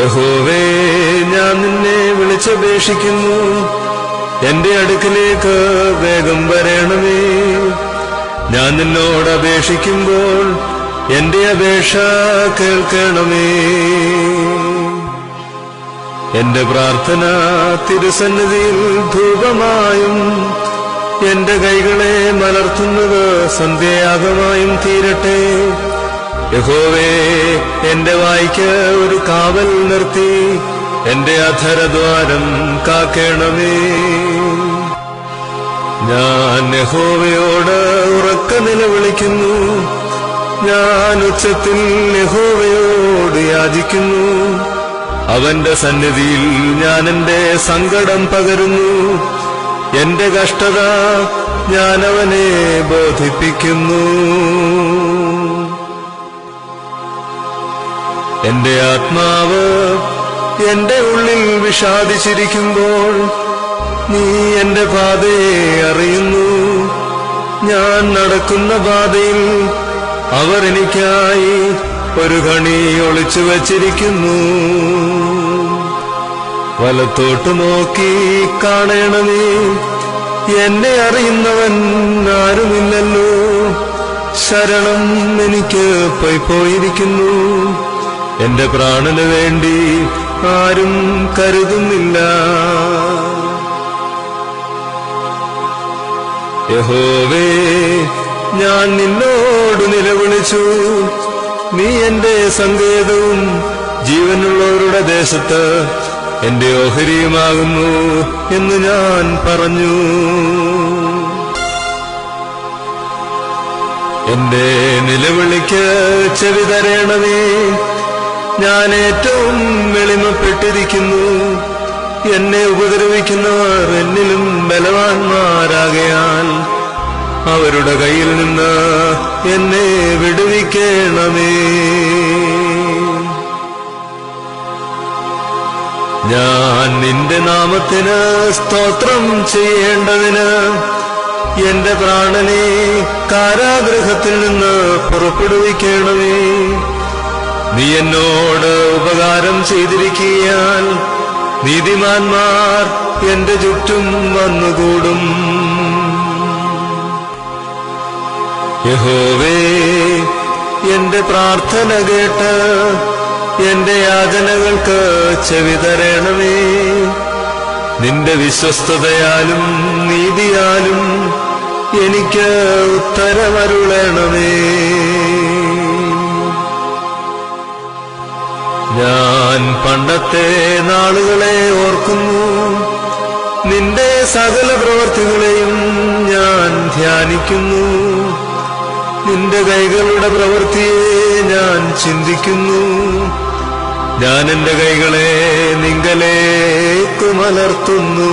യഹോവേ, ഞാൻ നിന്നെ വിളിച്ചപേക്ഷിക്കുന്നു, എന്റെ അടുക്കലേക്ക് വേഗം വരണമേ. ഞാൻ നിന്നോട് അപേക്ഷിക്കുമ്പോൾ എന്റെ അപേക്ഷ കേൾക്കണമേ. എന്റെ പ്രാർത്ഥന തിരുസന്നിധിയിൽ ധൂപമായും എന്റെ കൈകളെ മലർത്തുന്നത് സന്ധ്യയാഗമായും തീരട്ടെ. യഹോവേ, എന്റെ വായ്ക്ക് ഒരു കാവൽ നിർത്തി എന്റെ അധരദ്വാരം കാക്കണമേ. ഞാൻ യഹോവയോട് ഉറക്കെ നിലവിളിക്കുന്നു, ഞാൻ ഉച്ചത്തിൽ യഹോവയോട് യാചിക്കുന്നു. അവന്റെ സന്നിധിയിൽ ഞാൻ എന്റെ സങ്കടം പകരുന്നു, എന്റെ കഷ്ടത ഞാൻ അവനെ ബോധിപ്പിക്കുന്നു. എന്റെ ആത്മാവ് എന്റെ ഉള്ളിൽ വിഷാദിച്ചിരിക്കുമ്പോൾ നീ എന്റെ പാതയെ അറിയുന്നു. ഞാൻ നടക്കുന്ന പാതയിൽ അവർ എനിക്കായി ഒരു കണി ഒളിച്ചു വച്ചിരിക്കുന്നു. വലത്തോട്ട് നോക്കി കാണണമേ, എന്നെ അറിയുന്നവൻ ആരുമില്ലല്ലോ. ശരണം എനിക്ക് പോയിരിക്കുന്നു, എന്റെ പ്രാണന് വേണ്ടി ആരും കരുതുന്നില്ല. യഹോവേ, ഞാൻ നിന്നോട് നിലവിളിച്ചു, നീ എന്റെ സങ്കേതവും ജീവനുള്ളവരുടെ ദേശത്ത് എന്റെ ഓഹരിയുമാകുന്നു എന്ന് ഞാൻ പറഞ്ഞു. എന്റെ നിലവിളിക്ക് ചെവി തരണമേ. ഞാൻ ഏറ്റവും എളിമപ്പെട്ടിരിക്കുന്നു, എന്നെ ഉപദ്രവിക്കുന്നവർ എന്നിലും ബലവാന്മാരാകയാൽ അവരുടെ കയ്യിൽ നിന്ന് എന്നെ വിടുവിക്കണമേ. ഞാൻ നിന്റെ നാമത്തിന് സ്തോത്രം ചെയ്യേണ്ടതിന് എന്റെ പ്രാണനെ കാരാഗൃഹത്തിൽ നിന്ന് പുറപ്പെടുവിക്കണമേ. നീ എന്നോട് ഉപകാരം ചെയ്തിരിക്കാൻ നീതിമാന്മാർ എന്റെ ചുറ്റും വന്നുകൂടും. യഹോവേ, എന്റെ പ്രാർത്ഥന കേട്ട് എന്റെ യാചനകൾക്ക് ചെവി തരണമേ. നിന്റെ വിശ്വസ്തതയാലും നീതിയാലും എനിക്ക് ഉത്തരമരുളണമേ. ഞാൻ പണ്ടത്തെ നാളുകളെ ഓർക്കുന്നു, നിന്റെ സകല പ്രവൃത്തികളെയും ഞാൻ ധ്യാനിക്കുന്നു. നിന്റെ കൈകളുടെ പ്രവൃത്തിയെ ഞാൻ ചിന്തിക്കുന്നു. ഞാൻ എന്റെ കൈകളെ നിങ്കലേക്ക് മലർത്തുന്നു.